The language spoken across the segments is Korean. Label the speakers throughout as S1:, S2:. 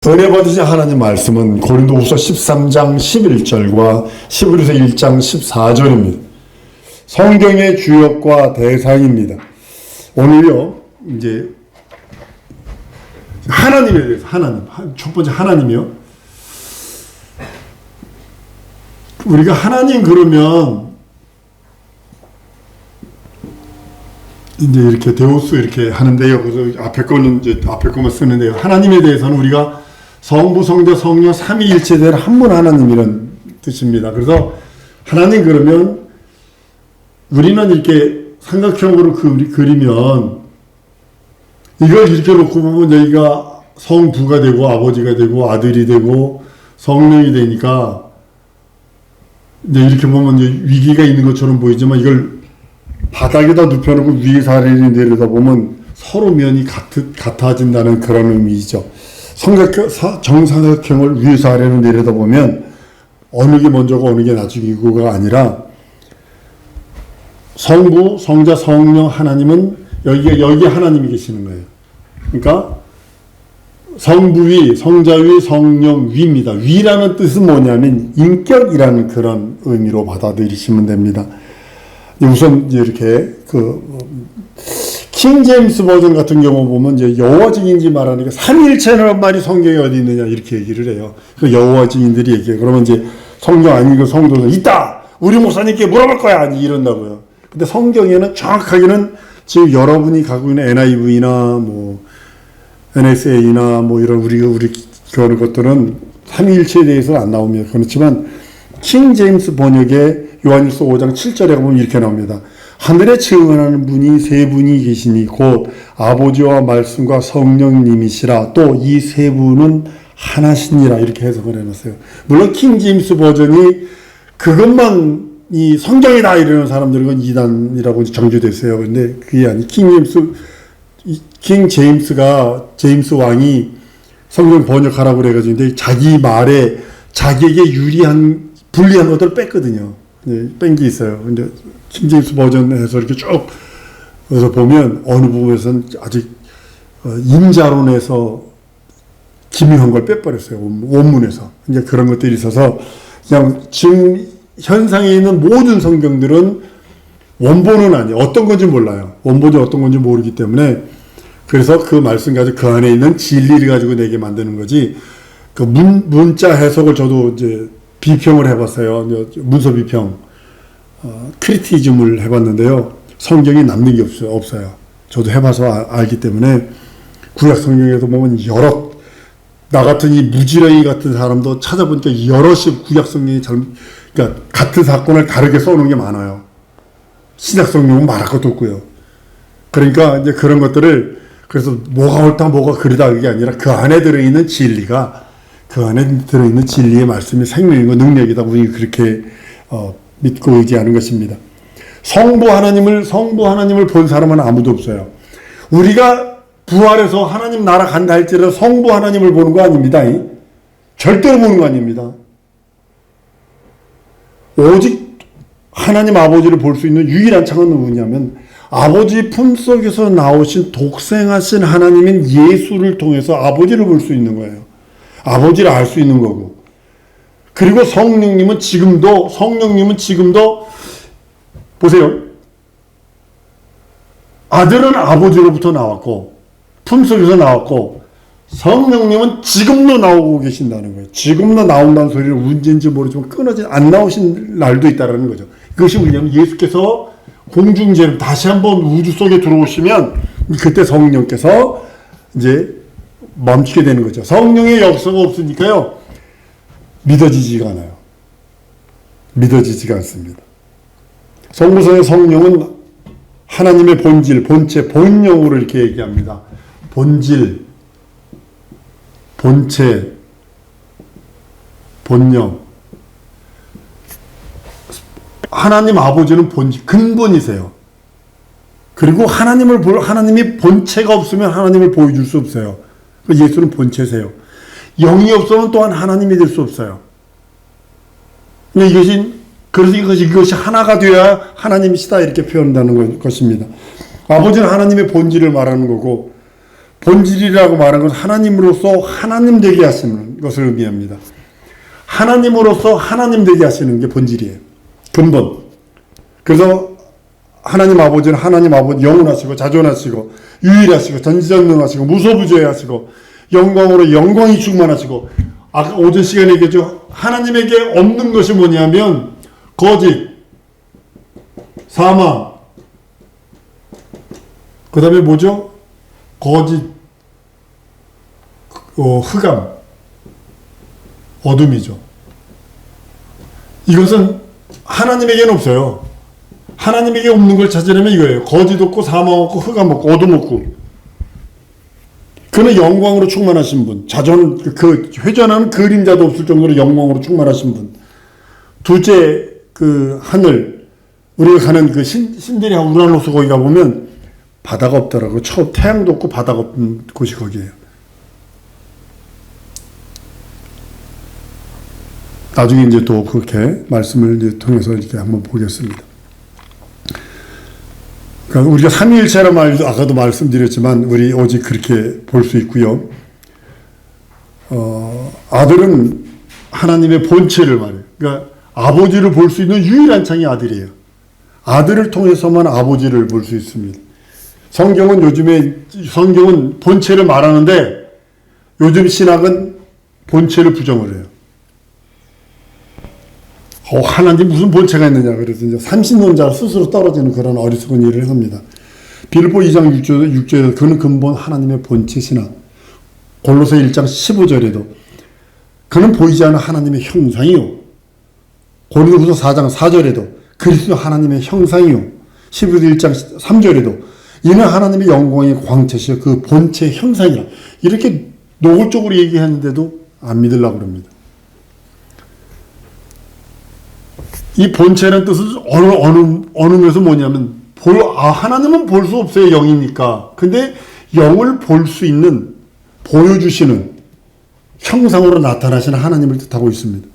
S1: 은혜 받으신 하나님 말씀은 고린도후서 13장 11절과 히브리서 1장 14절입니다. 성경의 주역과 대상입니다. 오늘요, 이제 하나님에 대해서, 첫 번째 하나님이요. 우리가 하나님 그러면 이제 이렇게 데우스 이렇게 하는데요. 그래서 앞에 거는 이제 앞에 거만 쓰는데요. 하나님에 대해서는 우리가 성부, 성자, 성령 삼위일체된 한 분 하나님이라는 뜻입니다. 그래서 하나님 그러면 우리는 이렇게 삼각형으로 그리면 이걸 이렇게 놓고 보면 여기가 성부가 되고 아버지가 되고 아들이 되고 성령이 되니까 이제 이렇게 보면 이제 위기가 있는 것처럼 보이지만 이걸 바닥에다 눕혀놓고 위에서 아래로 내려다보면 서로 면이 같아진다는 그런 의미이죠. 정삼각형을 위에서 아래로 내려다보면 어느 게 먼저고 어느 게 나중이고가 아니라 성부, 성자, 성령 하나님은 여기 하나님이 계시는 거예요. 그러니까 성부 위, 성자 위, 성령 위입니다. 위라는 뜻은 뭐냐면 인격이라는 그런 의미로 받아들이시면 됩니다. 우선 이렇게 킹 제임스 버전 같은 경우 보면 이제 여호와 증인지 말하니까 삼위일체라는 말이 성경에 어디 있느냐 이렇게 얘기를 해요. 그 여호와 증인들이 얘기해요. 그러면 이제 성경 아니고 성도는 있다. 우리 목사님께 물어볼 거야. 이런다고요. 근데 성경에는 정확하게는 지금 여러분이 갖고 있는 NIV나 뭐 NSA나 뭐 이런 우리 그런 것들은 삼위일체에 대해서는 안 나옵니다. 그렇지만 킹 제임스 번역의 요한일서 5장 7절에 보면 이렇게 나옵니다. 하늘에 증언하는 분이 세 분이 계시니 곧 아버지와 말씀과 성령님이시라. 또 이 세 분은 하나시니라. 이렇게 해석을 해놨어요. 물론 킹 제임스 버전이 그것만 이 성경이다 이러는 사람들은 이단이라고 정죄됐어요. 근데 그게 아니. 킹 제임스 왕이 성경 번역하라고 그래가지고 근데 자기 말에 자기에게 불리한 것들을 뺐거든요. 뺀 게 있어요. 근데 킹 제임스 버전에서 이렇게 쭉 그래서 보면 어느 부분에서는 아직 임자론에서 기묘한 걸 빼버렸어요. 원문에서. 이제 그런 것들이 있어서 그냥 지금 현상에 있는 모든 성경들은 원본은 아니에요. 어떤 건지 몰라요. 원본이 어떤 건지 모르기 때문에 그래서 그 말씀 가지고 그 안에 있는 진리를 가지고 내게 만드는 거지. 그 문자 해석을 저도 이제 비평을 해봤어요. 문서 비평, 크리티즘을 해봤는데요. 성경이 남는 게 없어요. 저도 해봐서 알기 때문에 구약 성경에도 보면 나 같은 이 무지렁이 같은 사람도 찾아보니까 여럿이 구약 성경이 그러니까 같은 사건을 다르게 써놓은 게 많아요. 신약 성경은 말할 것도 없고요. 그러니까 이제 그런 것들을 그래서 뭐가 옳다 뭐가 그르다 그게 아니라 그 안에 들어있는 진리가 그 안에 들어있는 진리의 말씀이 생명이고 능력이다 보니 그렇게 믿고 의지하는 것입니다. 성부 하나님을 본 사람은 아무도 없어요. 우리가 부활해서 하나님 나라 간다 할지라도 성부 하나님을 보는 거 아닙니다. 절대로 보는 거 아닙니다. 오직 하나님 아버지를 볼 수 있는 유일한 창은 누구냐면 아버지 품속에서 나오신 독생하신 하나님인 예수를 통해서 아버지를 볼 수 있는 거예요. 아버지를 알 수 있는 거고. 그리고 성령님은 지금도 보세요. 아들은 아버지로부터 나왔고 품속에서 나왔고 성령님은 지금도 나오고 계신다는 거예요. 지금도 나온다는 소리를 언제인지 모르지만 안 나오신 날도 있다는 거죠. 그것이 뭐냐면 예수께서 공중제로 다시 한번 우주 속에 들어오시면 그때 성령께서 이제 멈추게 되는 거죠. 성령의 역사가 없으니까요. 믿어지지가 않아요. 믿어지지가 않습니다. 성부성의 성령은 하나님의 본질, 본체, 본령으로 이렇게 얘기합니다. 본질, 본체, 본령. 하나님 아버지는 본질, 근본이세요. 그리고 하나님이 본체가 없으면 하나님을 보여줄 수 없어요. 예수는 본체세요. 영이 없으면 또한 하나님이 될 수 없어요. 그래서 이것이 하나가 되어야 하나님이시다 이렇게 표현한다는 것입니다. 아버지는 하나님의 본질을 말하는 거고 본질이라고 말한 것은 하나님으로서 하나님 되게 하시는 것을 의미합니다. 하나님으로서 하나님 되게 하시는 게 본질이에요. 근본. 그래서 하나님 아버지는 하나님 아버지 영원하시고 자존하시고 유일하시고 전지전능하시고 무소부재하시고 영광으로 영광이 충만하시고, 아까 오전 시간에 얘기했죠. 하나님에게 없는 것이 뭐냐면 거짓, 사망, 그 다음에 뭐죠? 거짓, 흑암, 어둠이죠. 이것은 하나님에게는 없어요. 하나님에게 없는 걸 찾으려면 이거예요. 거짓 없고 사망 없고 흑암 없고 어둠 없고. 그는 영광으로 충만하신 분, 회전하는 그림자도 없을 정도로 영광으로 충만하신 분. 둘째, 하늘, 우리가 가는 신데리아 우라노스 거기 가보면 바다가 없더라고. 태양도 없고 바다가 없는 곳이 거기에요. 나중에 이제 또 그렇게 말씀을 이제 통해서 이렇게 한번 보겠습니다. 그러니까 우리가 삼위일체란 말도 아까도 말씀드렸지만 우리 오직 그렇게 볼 수 있고요. 아들은 하나님의 본체를 말해요. 그러니까 아버지를 볼 수 있는 유일한 창이 아들이에요. 아들을 통해서만 아버지를 볼 수 있습니다. 성경은 본체를 말하는데 요즘 신학은 본체를 부정을 해요. 하나님 무슨 본체가 있느냐. 그래서 이제 삼신론자 스스로 떨어지는 그런 어리석은 일을 합니다. 빌립보 2장 6절에서 그는 근본 하나님의 본체시나, 골로새 1장 15절에도 그는 보이지 않는 하나님의 형상이요, 고린도후서 4장 4절에도 그리스도 하나님의 형상이요, 히브리서 1장 3절에도 이는 하나님의 영광의 광채시여 그 본체 형상이라, 이렇게 노골적으로 얘기했는데도 안 믿으려고 그럽니다. 이 본체라는 뜻은 어느 면에서 뭐냐면, 하나님은 볼 수 없어요. 영이니까. 근데 영을 볼 수 있는, 보여주시는, 형상으로 나타나시는 하나님을 뜻하고 있습니다.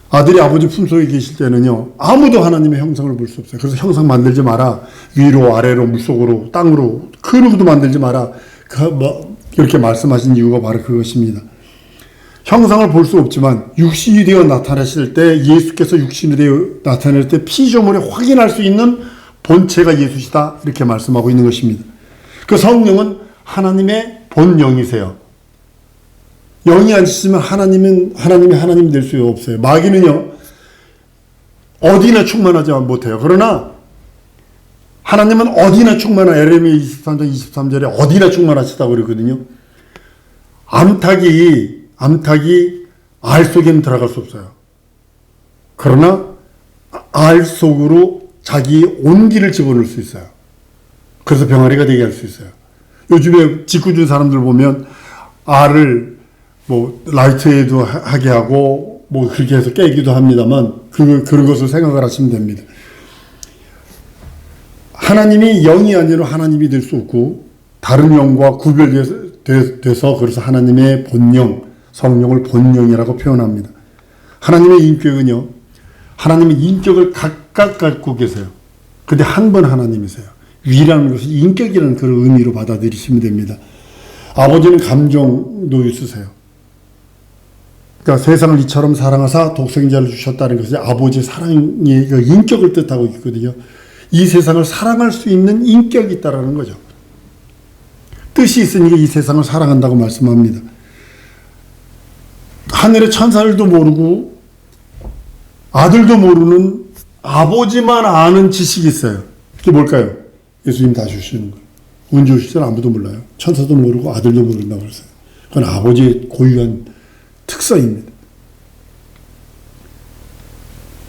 S1: 아들이 아버지 품속에 계실 때는요, 아무도 하나님의 형상을 볼 수 없어요. 그래서 형상 만들지 마라. 위로, 아래로, 물속으로, 땅으로, 그 누구도 만들지 마라. 이렇게 말씀하신 이유가 바로 그것입니다. 형상을 볼 수 없지만 육신이 되어 나타나실 때, 예수께서 육신이 되어 나타날 때 피조물에 확인할 수 있는 본체가 예수시다, 이렇게 말씀하고 있는 것입니다. 그 성령은 하나님의 본영이세요. 영이 아니시면 하나님이 하나님 될 수 없어요. 마귀는요, 어디나 충만하지 못해요. 그러나 하나님은 어디나 충만한, 에레미야 23장 23절에 어디나 충만하시다고 그러거든요. 암탉이 알 속에는 들어갈 수 없어요. 그러나 알 속으로 자기 온기를 집어넣을 수 있어요. 그래서 병아리가 되게 할 수 있어요. 요즘에 직구준 사람들 보면 알을 라이트에도 하게 하고 그렇게 해서 깨기도 합니다만, 그런 것을 생각을 하시면 됩니다. 하나님이 영이 아니라 하나님이 될 수 없고, 다른 영과 구별돼서 그래서 하나님의 본영, 성령을 본영이라고 표현합니다. 하나님의 인격은요, 하나님의 인격을 각각 갖고 계세요. 근데 한 번 하나님이세요. 위라는 것이 인격이라는 그런 의미로 받아들이시면 됩니다. 아버지는 감정도 있으세요. 그러니까 세상을 이처럼 사랑하사 독생자를 주셨다는 것이 아버지의 사랑의 인격을 뜻하고 있거든요. 이 세상을 사랑할 수 있는 인격이 있다는 거죠. 뜻이 있으니까 이 세상을 사랑한다고 말씀합니다. 하늘의 천사들도 모르고 아들도 모르는 아버지만 아는 지식이 있어요. 그게 뭘까요? 예수님 다 주시는 거예요. 언제 오실지 아무도 몰라요. 천사도 모르고 아들도 모른다고 그랬어요. 그건 아버지의 고유한 특성입니다.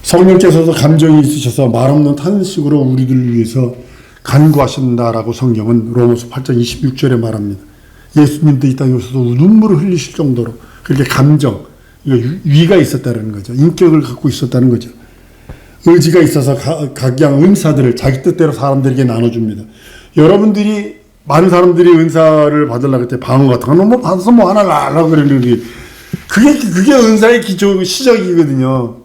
S1: 성령께서도 감정이 있으셔서 말없는 탄식으로 우리들을 위해서 간구하신다라고 성경은 로마서 8장 26절에 말합니다. 예수님도 이 땅에 오셔서 눈물을 흘리실 정도로 그렇게 감정, 위가 있었다는 거죠. 인격을 갖고 있었다는 거죠. 의지가 있어서 각양 은사들을 자기 뜻대로 사람들에게 나눠줍니다. 여러분들이, 많은 사람들이 은사를 받으려고 할 때 방언 같은 거 받아서 하나 하려고 그러는데, 그게 은사의 기초, 시작이거든요.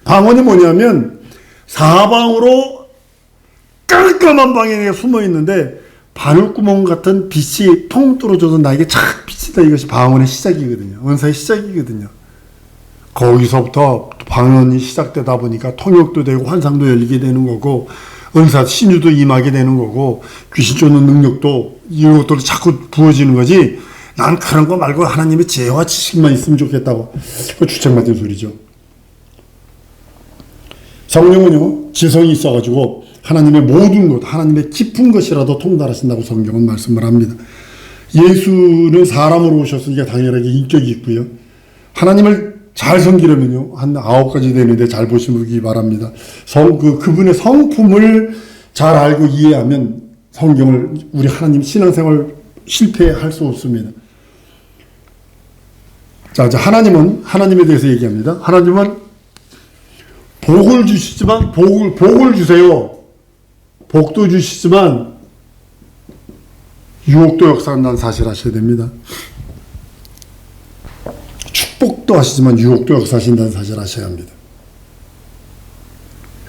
S1: 방언이 뭐냐면, 사방으로 깜깜한 방에 숨어 있는데, 바늘구멍 같은 빛이 통 뚫어져도 나에게 착 비치다. 이것이 방언의 시작이거든요. 은사의 시작이거든요. 거기서부터 방언이 시작되다 보니까 통역도 되고 환상도 열리게 되는 거고 은사 신유도 임하게 되는 거고 귀신 쫓는 능력도 이런 것들도 자꾸 부어지는 거지. 난 그런 거 말고 하나님의 지혜와 지식만 있으면 좋겠다고. 그 주책맞은 소리죠. 성령은요 지성이 있어가지고 하나님의 모든 것, 하나님의 깊은 것이라도 통달하신다고 성경은 말씀을 합니다. 예수는 사람으로 오셨으니까 당연하게 인격이 있고요. 하나님을 잘 섬기려면요 한 9가지 되는데 잘 보시기 바랍니다. 그분의 성품을 잘 알고 이해하면 성경을 우리 하나님 신앙생활 실패할 수 없습니다. 자, 이제 하나님에 대해서 얘기합니다. 하나님은 복을 주시지만 복을 주세요. 복도 주시지만 유혹도 역사한다는 사실 아셔야 됩니다. 축복도 하시지만 유혹도 역사하신다는 사실 아셔야 합니다.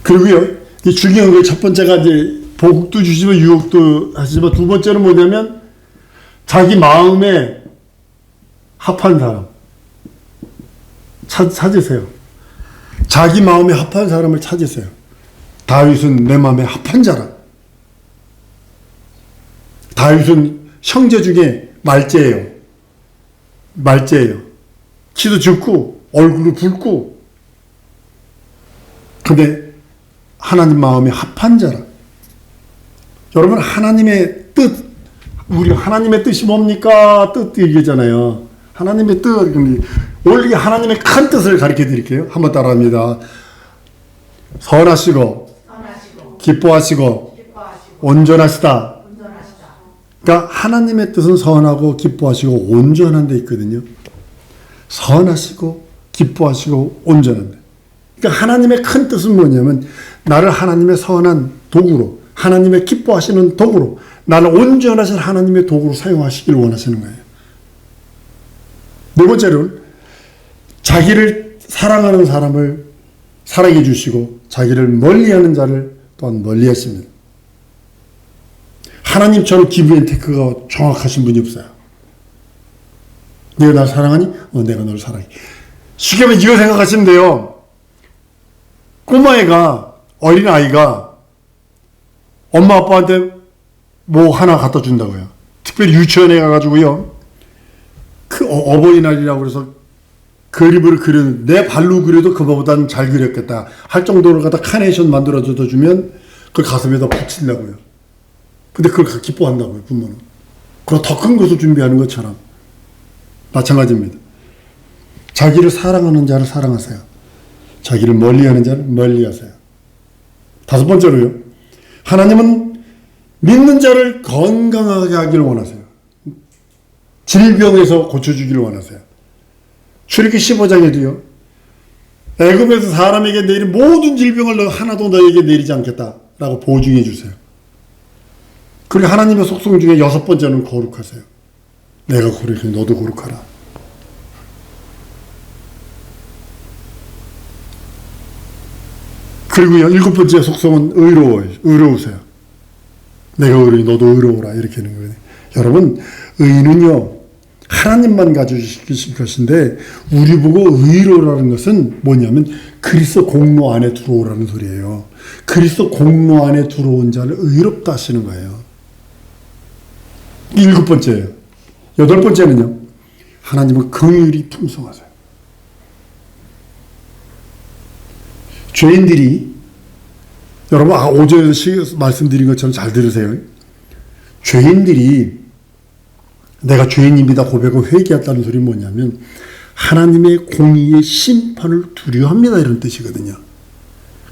S1: 그리고요, 이 중요한 게 첫 번째가 이제 복도 주시지만 유혹도 하시지만 두 번째는 뭐냐면 자기 마음에 합한 사람 찾으세요. 자기 마음에 합한 사람을 찾으세요. 다윗은 내 마음에 합한 자라. 다윗은 형제 중에 말째예요. 키도 작고 얼굴도 붉고 근데 하나님 마음에 합한 자라. 여러분 하나님의 뜻, 우리 하나님의 뜻이 뭡니까? 뜻 얘기잖아요. 하나님의 뜻, 원래 하나님의 큰 뜻을 가르쳐 드릴게요. 한번 따라합니다. 선하시고 기뻐하시고 온전하시다. 그러니까 하나님의 뜻은 선하고 기뻐하시고 온전한 데 있거든요. 선하시고 기뻐하시고 온전한 데. 그러니까 하나님의 큰 뜻은 뭐냐면 나를 하나님의 선한 도구로, 하나님의 기뻐하시는 도구로, 나를 온전하신 하나님의 도구로 사용하시길 원하시는 거예요. 네 번째로는 자기를 사랑하는 사람을 사랑해 주시고 자기를 멀리하는 자를 또한 멀리하십니다. 하나님처럼 기브 앤 테크가 정확하신 분이 없어요. 내가 날 사랑하니? 내가 너를 사랑해. 쉽게 말하면 이거 생각하시면 돼요. 꼬마애가, 어린아이가 엄마 아빠한테 뭐 하나 갖다 준다고요. 특별히 유치원에 가가지고요. 그 어버이날이라고 그래서 그림을 그리는, 내 발로 그려도 그거보다는 잘 그렸겠다 할 정도로 갖다 카네이션 만들어줘도 주면 그 가슴에다 붙인다고요. 근데 그걸 기뻐한다고요, 부모는. 그리고 더 큰 것을 준비하는 것처럼. 마찬가지입니다. 자기를 사랑하는 자를 사랑하세요. 자기를 멀리하는 자를 멀리하세요. 다섯 번째로요. 하나님은 믿는 자를 건강하게 하기를 원하세요. 질병에서 고쳐주기를 원하세요. 출애굽기 15장에도요. 애굽에서 사람에게 내린 모든 질병을 너 하나도 너에게 내리지 않겠다라고 보증해 주세요. 그리고 하나님의 속성 중에 여섯 번째는 거룩하세요. 내가 거룩해 너도 거룩하라. 그리고요, 일곱 번째 속성은 의로우세요. 내가 의로우니 너도 의로우라 이렇게 하는 거예요. 여러분, 의는요 하나님만 가져주실 것인데 우리 보고 의로라는 것은 뭐냐면 그리스도 공로 안에 들어오라는 소리예요. 그리스도 공로 안에 들어온 자를 의롭다 하시는 거예요. 일곱 번째예요. 여덟 번째는요, 하나님은 긍휼이 풍성하세요. 죄인들이, 여러분 오전에 말씀드린 것처럼 잘 들으세요. 죄인들이 내가 죄인입니다 고백하고 회개했다는 소리는 뭐냐면 하나님의 공의의 심판을 두려워합니다 이런 뜻이거든요.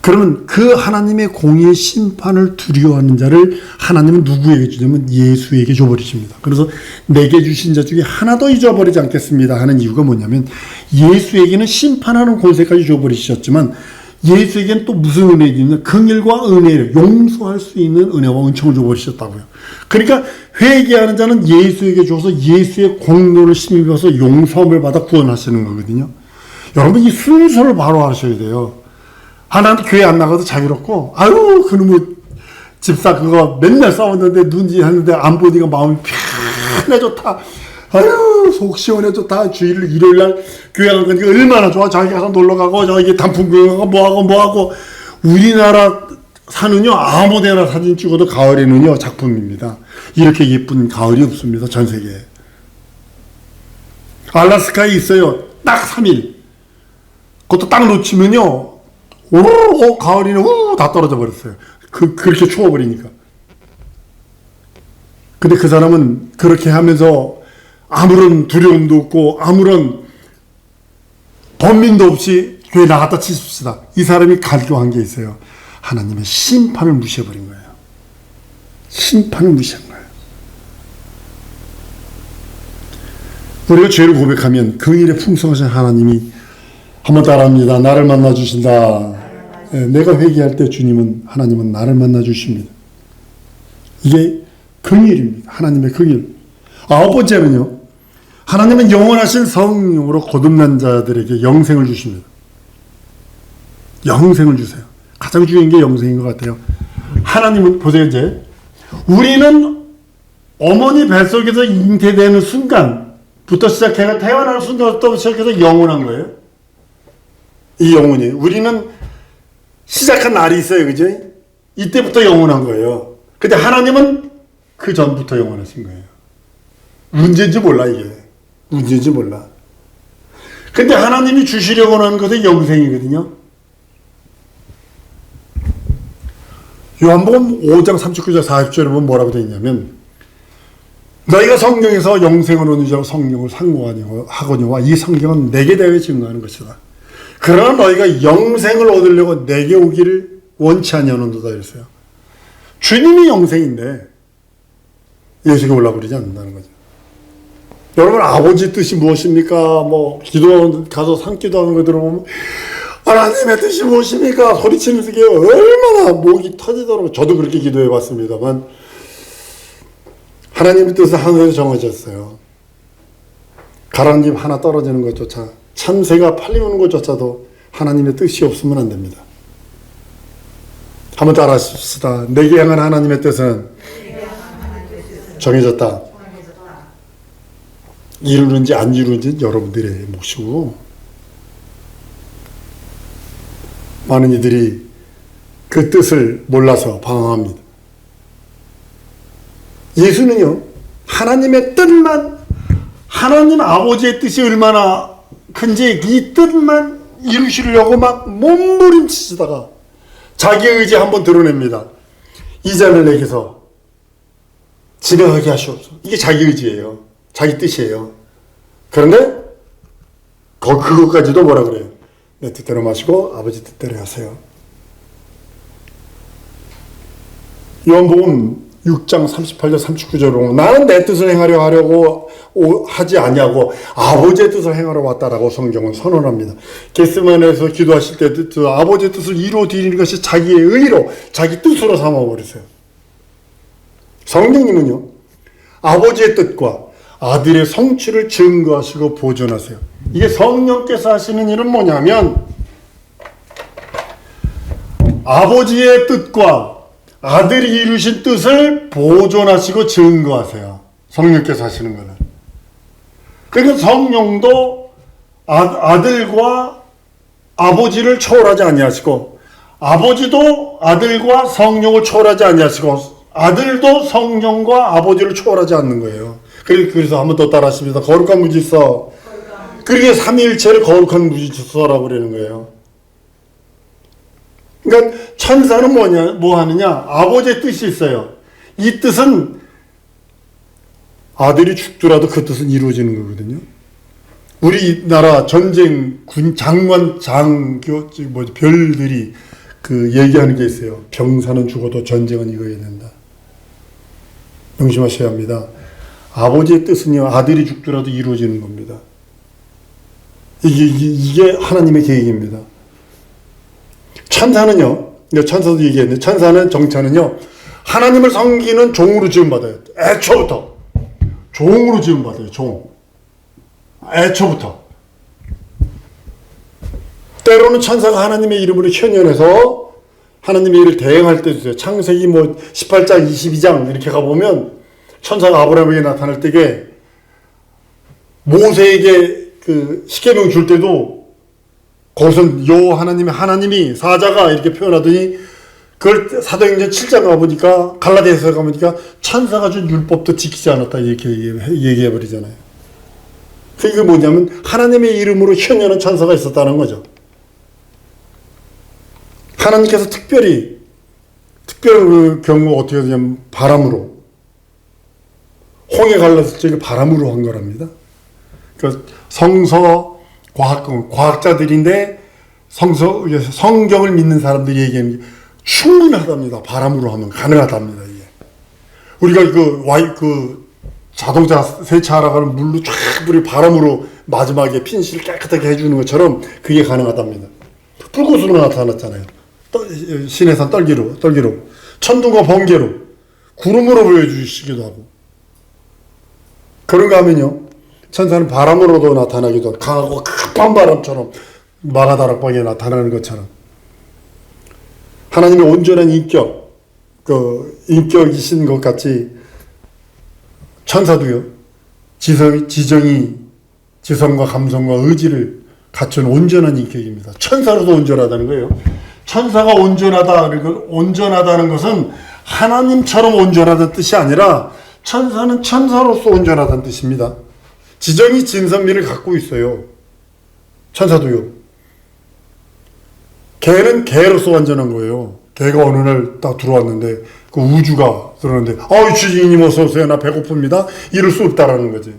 S1: 그러면 그 하나님의 공의의 심판을 두려워하는 자를 하나님은 누구에게 주냐면 예수에게 줘버리십니다. 그래서 내게 주신 자 중에 하나도 잊어버리지 않겠습니다 하는 이유가 뭐냐면 예수에게는 심판하는 권세까지 줘버리셨지만 예수에게는 또 무슨 은혜가 있냐면 긍휼과 은혜를 용서할 수 있는 은혜와 은총을 줘버리셨다고요. 그러니까 회개하는 자는 예수에게 줘서 예수의 공로를 힘입어서 용서함을 받아 구원하시는 거거든요. 여러분 이 순서를 바로 하셔야 돼요. 하나는 교회 안 나가도 자유롭고 아유 그놈의 집사 그거 맨날 싸웠는데 눈지 하는데 안 보니까 마음이 편해졌다. 아유, 속 시원해졌다. 주일 일요일 날 교회 간 거니까 얼마나 좋아. 저기 가서 놀러 가고 저기 단풍 구경 가고 뭐하고. 우리나라 산은요, 아무 데나 사진 찍어도 가을에는요, 작품입니다. 이렇게 예쁜 가을이 없습니다. 전 세계에. 알라스카에 있어요. 딱 3일. 그것도 딱 놓치면요, 가을이네, 다 떨어져 버렸어요. 그렇게 추워버리니까. 근데 그 사람은 그렇게 하면서 아무런 두려움도 없고, 아무런 번민도 없이 교회 나갔다 치십시다. 이 사람이 갈도한 게 있어요. 하나님의 심판을 무시해버린 거예요. 심판을 무시한 거예요. 우리가 죄를 고백하면 그 일에 풍성하신 하나님이 한번 따라합니다. 나를 만나 주신다. 내가 회개할 때 하나님은 나를 만나 주십니다. 이게 긍휼입니다. 하나님의 긍휼. 아홉 번째는요, 하나님은 영원하신 성령으로 거듭난 자들에게 영생을 주십니다. 영생을 주세요. 가장 중요한 게 영생인 것 같아요. 하나님은, 보세요, 이제. 우리는 어머니 뱃속에서 잉태되는 순간부터 시작해서 태어나는 순간부터 시작해서 영원한 거예요. 이 영혼이. 우리는 시작한 날이 있어요, 그죠? 이때부터 영원한 거예요. 근데 하나님은 그 전부터 영원하신 거예요. 문제인지 몰라, 이게. 문제인지 몰라. 근데 하나님이 주시려고 하는 것은 영생이거든요. 요한복음 5장 39절 40절에 보면 뭐라고 되어 있냐면, 너희가 성경에서 영생을 얻는 자로 성령을 상고하거니와 이 성경은 내게 대하여 증거하는 것이다. 그러나 너희가 영생을 얻으려고 내게 오기를 원치 아니하는도다 이랬어요. 주님이 영생인데 예수가 오려고 그러지 않는다는 거죠. 여러분, 아버지 뜻이 무엇입니까? 뭐 기도 가서 산기도 하는 거 들어보면 하나님의 뜻이 무엇입니까? 소리치는 게 얼마나 목이 터지도록. 저도 그렇게 기도해 봤습니다만 하나님의 뜻은 하늘에서 정해졌어요. 가라앉음 하나 떨어지는 것조차, 참새가 팔리는 것조차도 하나님의 뜻이 없으면 안 됩니다. 한번 따라 하십시다. 내게 향한 하나님의 뜻은 정해졌다. 이루는지 안 이루는지 여러분들의 몫이고, 많은 이들이 그 뜻을 몰라서 방황합니다. 예수는요, 하나님의 뜻만, 하나님 아버지의 뜻이 얼마나 큰지 이 뜻만 이루시려고 막 몸부림치시다가 자기 의지 한번 드러냅니다. 이 잔을 내게서 진행하게 하시옵소서. 이게 자기 의지예요. 자기 뜻이에요. 그런데 그것까지도 뭐라 그래요? 내 뜻대로 마시고 아버지 뜻대로 하세요. 요한복음 6장 38절 39절로 나는 내 뜻을 하려고 하지 아니하고 아버지의 뜻을 행하러 왔다라고 성경은 선언합니다. 겟세마네에서 기도하실 때 아버지의 뜻을 이루어 드리는 것이 자기의 의로, 자기 뜻으로 삼아버리세요. 성령님은요, 아버지의 뜻과 아들의 성취를 증거하시고 보존하세요. 이게 성령께서 하시는 일은 뭐냐면, 아버지의 뜻과 아들이 이루신 뜻을 보존하시고 증거하세요. 성령께서 하시는 거는. 그러니까 성령도 아들과 아버지를 초월하지 아니하시고, 아버지도 아들과 성령을 초월하지 아니하시고, 아들도 성령과 아버지를 초월하지 않는 거예요. 그래서 한번 더 따라 하십니다. 거룩한 무질서. 그러게 삼위일체를 거룩한 무질서라고 그러는 거예요. 그러니까 천사는 뭐 하느냐? 아버지의 뜻이 있어요. 이 뜻은 아들이 죽더라도 그 뜻은 이루어지는 거거든요. 우리나라 전쟁 장관 별들이 얘기하는 게 있어요. 병사는 죽어도 전쟁은 이거야 된다. 명심하셔야 합니다. 아버지의 뜻은요, 아들이 죽더라도 이루어지는 겁니다. 이게 하나님의 계획입니다. 천사는요, 천사도 얘기했는데, 정찬은요, 하나님을 섬기는 종으로 지음받아요. 애초부터. 종으로 지음받아요, 종. 애초부터. 때로는 천사가 하나님의 이름으로 현현해서 하나님의 일을 대행할 때도 있어요. 창세기 18장, 22장 이렇게 가보면 천사가 아브라함에게 나타날 때에 모세에게 그 십계명 줄 때도 거기서 하나님이 사자가 이렇게 표현하더니 그걸 사도행전 7장 가보니까 갈라디아서 가보니까 천사가 준 율법도 지키지 않았다 이렇게 얘기해 버리잖아요. 그게 뭐냐면 하나님의 이름으로 현현한 천사가 있었다는 거죠. 하나님께서 특별히 그 경우 어떻게 되냐면 바람으로 홍해 갈랐을 때 바람으로 한 거랍니다. 그 성서 과학자들인데 성경을 믿는 사람들이 얘기하는 게 충분하답니다. 바람으로 하면 가능하답니다. 이게 우리가 그 자동차 세차하러 가는 물로 쫙 뿌리 바람으로 마지막에 핀실을 깨끗하게 해주는 것처럼 그게 가능하답니다. 불꽃으로 나타났잖아요. 신해산 떨기로 천둥과 번개로 구름으로 보여주시기도 하고 그런가 하면요 천사는 바람으로도 나타나기도 하고 강하고 급한 바람처럼 마가다락방에 나타나는 것처럼 하나님의 온전한 인격이신 것 같이 천사도요 지성과 감성과 의지를 갖춘 온전한 인격입니다. 천사로도 온전하다는 거예요. 천사가 온전하다는 것은 하나님처럼 온전하다는 뜻이 아니라 천사는 천사로서 온전하다는 뜻입니다. 지정이 진선미를 갖고 있어요. 천사도요. 개는 개로서 완전한 거예요. 개가 어느 날 딱 들어왔는데 그 우주가 들어왔는데 주인님 어서 오세요. 나 배고픕니다. 이럴 수 없다라는 거지.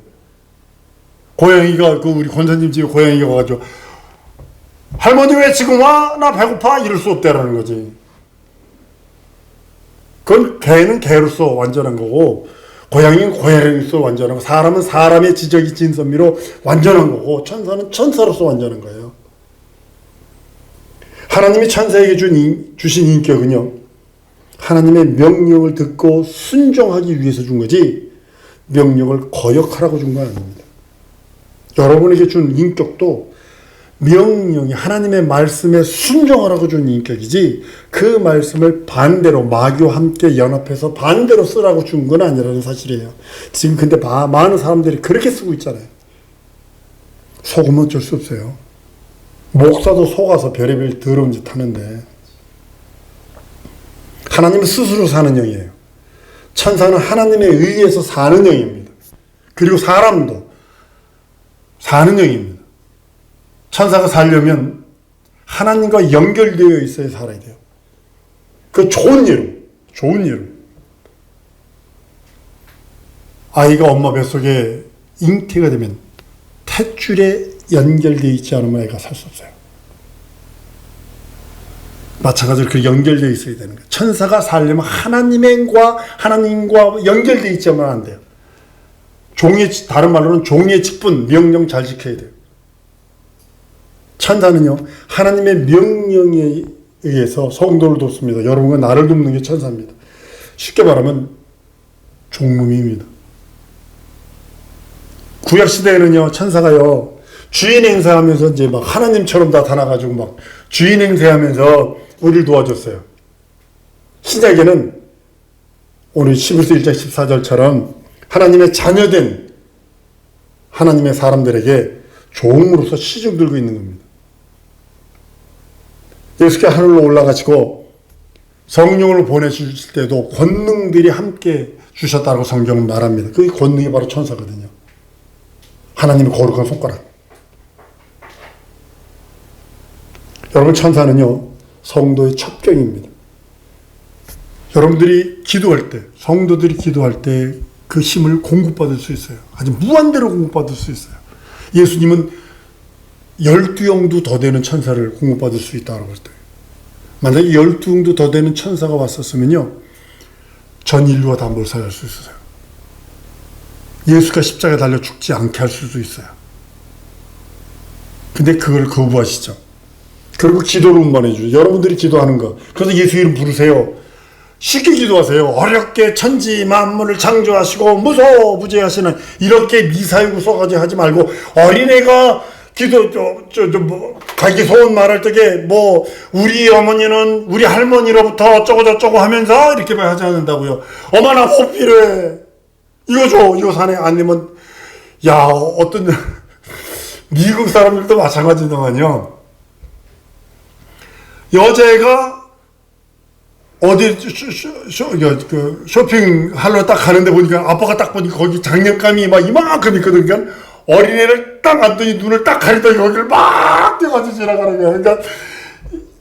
S1: 고양이가 우리 권사님 집에 고양이가 와가지고 할머니 왜 지금 와? 나 배고파? 이럴 수 없다라는 거지. 그건 개는 개로서 완전한 거고 고양이는 고양이로서 완전한 거고 사람은 사람의 지적이 진선미로 완전한 거고 천사는 천사로서 완전한 거예요. 하나님이 천사에게 주신 인격은요 하나님의 명령을 듣고 순종하기 위해서 준 거지 명령을 거역하라고 준 건 아닙니다. 여러분에게 준 인격도 명령이 하나님의 말씀에 순종하라고 준 인격이지 그 말씀을 반대로 마귀와 함께 연합해서 반대로 쓰라고 준 건 아니라는 사실이에요. 지금 근데 많은 사람들이 그렇게 쓰고 있잖아요. 속으면 어쩔 수 없어요. 목사도 속아서 별의별 더러운 짓 하는데 하나님은 스스로 사는 영이에요. 천사는 하나님에 의해서 사는 영입니다. 그리고 사람도 사는 영입니다. 천사가 살려면 하나님과 연결되어 있어야 살아야 돼요. 그 좋은 예로. 아이가 엄마 뱃속에 잉태가 되면 탯줄에 연결되어 있지 않으면 애가 살 수 없어요. 마찬가지로 그 연결되어 있어야 되는 거예요. 천사가 살려면 하나님과 연결되어 있지 않으면 안 돼요. 다른 말로는 종의 직분, 명령 잘 지켜야 돼요. 천사는요, 하나님의 명령에 의해서 성도를 돕습니다. 여러분과 나를 돕는 게 천사입니다. 쉽게 말하면 종놈입니다. 구약시대에는요, 천사가요, 주인 행세하면서 이제 막 하나님처럼 나타나가지고 막 주인 행세하면서 우리를 도와줬어요. 신약에는 오늘 11서 1장 14절처럼 하나님의 자녀된 하나님의 사람들에게 종으로서 시중 들고 있는 겁니다. 예수께서 하늘로 올라가시고 성령을 보내주실 때도 권능들이 함께 주셨다고 성경은 말합니다. 그 권능이 바로 천사거든요. 하나님의 거룩한 손가락. 여러분 천사는요 성도의 첩경입니다. 여러분들이 기도할 때 성도들이 기도할 때 그 힘을 공급받을 수 있어요. 아주 무한대로 공급받을 수 있어요. 예수님은 12영도 더 되는 천사를 공급받을 수 있다고 했어요. 만약에 12영도 더 되는 천사가 왔었으면요 전 인류가 다 몰살할 수 있어요. 예수가 십자가에 달려 죽지 않게 할 수도 있어요. 근데 그걸 거부하시죠. 그리고 기도를 운반해주죠. 여러분들이 기도하는 거. 그래서 예수 이름 부르세요. 쉽게 기도하세요. 어렵게 천지 만물을 창조하시고 무소부재하시는 이렇게 미사이고 써가지고 하지 말고 어린애가 기도 자기 소원 말할 적에 뭐 우리 어머니는 우리 할머니로부터 어쩌고 저쩌고 하면서 이렇게 하지 않는다고요. 어머나 못 필요해. 이거 줘. 이거 사네. 안 내면 야 어떤 미국 사람들도 마찬가지더만요. 여자애가 어디 쇼핑하러 딱 가는데 보니까 아빠가 딱 보니까 거기 장난감이 막 이만큼 있거든. 그러니까 어린애를 딱 앉더니 눈을 딱 가리더니 거기를 막 뛰어가지고 지나가는 거야. 그러니까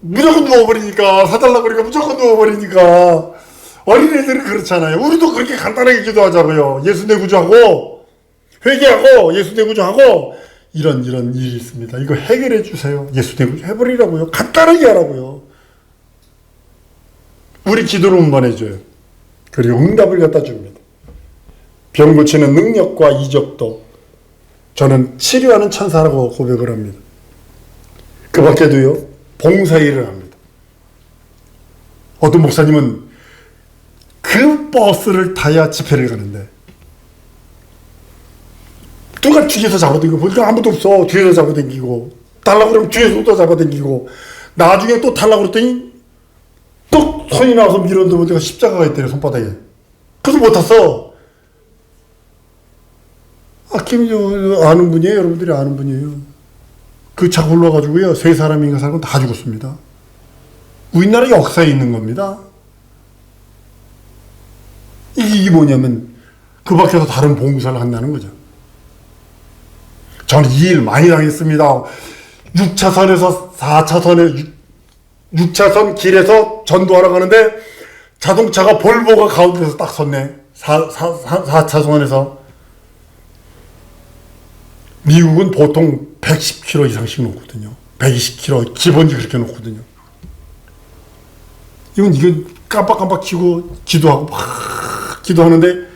S1: 무조건 누워버리니까 사달라고 그러니까 무조건 누워버리니까 어린애들은 그렇잖아요. 우리도 그렇게 간단하게 기도하자고요. 예수 내 구주하고 회개하고 예수 내 구주하고 이런 일이 있습니다. 이거 해결해 주세요. 예수 내 구주 해버리라고요. 간단하게 하라고요. 우리 기도를 운반해줘요. 그리고 응답을 갖다 줍니다. 병 고치는 능력과 이적도 저는 치료하는 천사라고 고백을 합니다. 그 밖에도요, 봉사일을 합니다. 어떤 목사님은 그 버스를 타야 집회를 가는데, 누가 뒤에서 잡아당기고, 보니까 아무도 없어. 뒤에서 잡아당기고, 달라고 그러면 뒤에서 또 잡아당기고, 나중에 또 달라고 그랬더니, 또 손이 나와서 밀어넣으면 십자가가 있대요, 손바닥에. 그래서 못 탔어. 아는 분이에요. 여러분들이 아는 분이에요. 그 차 굴러가지고요. 3사람인가 사람 다 죽었습니다. 우리나라 역사에 있는 겁니다. 이게 뭐냐면 그 밖에서 다른 봉사를 한다는 거죠. 저는 이 일 많이 당했습니다. 6차선에서 4차선에 6차선 길에서 전도하러 가는데 자동차가 볼보가 가운데서 딱 섰네. 4차선에서. 미국은 보통 110km 이상씩 놓거든요. 120km 기본이 그렇게 놓거든요. 이건 깜빡깜빡 켜고 기도하고 막 기도하는데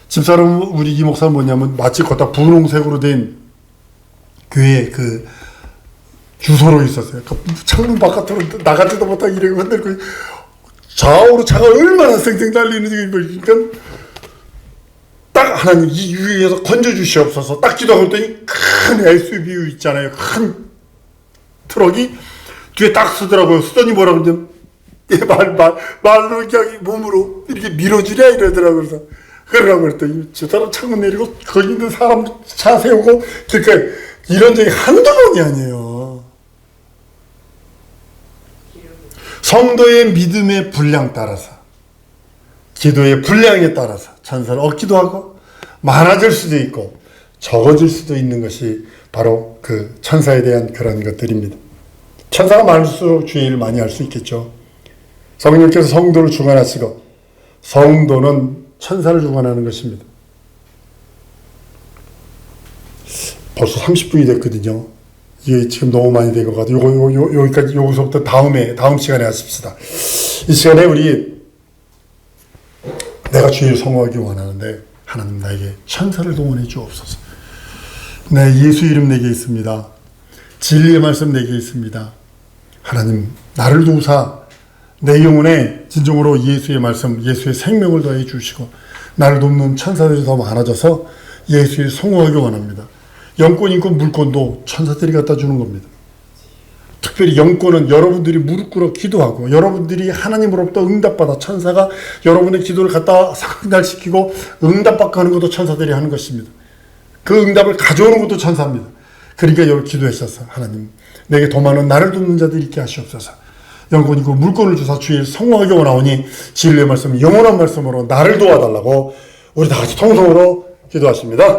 S1: 집사람 우리 이 목사는 뭐냐면 마치 걷다 분홍색으로 된 교회 그 주소로 있었어요. 그 창문 바깥으로 나가지도 못하게 이러고 흔들고 좌우로 차가 얼마나 쌩쌩 달리는지 그러니까 딱 하나님 이 위에서 건져주시옵소서 딱 기도하고 있더니 큰 SUV 있잖아요. 큰 트럭이 뒤에 딱 쓰더라고요. 쓰더니 뭐라 그러냐면 말로 그냥 몸으로 이렇게 밀어주랴 이러더라고요. 그래서 그러라고 그랬더니 저 사람 창문 내리고 거기 있는 사람 차 세우고 그러니까 이런 적이 한두 번이 아니에요. 성도의 믿음의 분량 따라서 기도의 분량에 따라서 천사를 얻기도 하고 많아질 수도 있고 적어질 수도 있는 것이 바로 그 천사에 대한 그런 것들입니다. 천사가 많을수록 주의 일을 많이 할 수 있겠죠. 성령께서 성도를 주관하시고 성도는 천사를 주관하는 것입니다. 벌써 30분이 됐거든요. 이게 지금 너무 많이 된 것 같아요. 여기까지 여기서부터 다음 시간에 하십시다. 이 시간에 우리 내가 주의를 성호하기 원하는데 하나님 나에게 천사를 동원해 주옵소서. 네, 예수 이름 내게 있습니다. 진리의 말씀 내게 있습니다. 하나님 나를 도우사 내 영혼에 진정으로 예수의 말씀, 예수의 생명을 더해 주시고 나를 돕는 천사들이 더 많아져서 예수의 성호하기 원합니다. 영권, 인권, 물권도 천사들이 갖다 주는 겁니다. 특별히 영권은 여러분들이 무릎 꿇어 기도하고 여러분들이 하나님으로부터 응답받아 천사가 여러분의 기도를 갖다 상달시키고 응답받고 하는 것도 천사들이 하는 것입니다. 그 응답을 가져오는 것도 천사입니다. 그러니까 여러분 기도하셔서 하나님 내게 더 많은 나를 돕는 자들이 있게 하시옵소서. 영권이고 물권을 주사 주의 성공하게 원하오니 진리의 말씀 영원한 말씀으로 나를 도와달라고 우리 다 같이 통성으로 기도하십니다.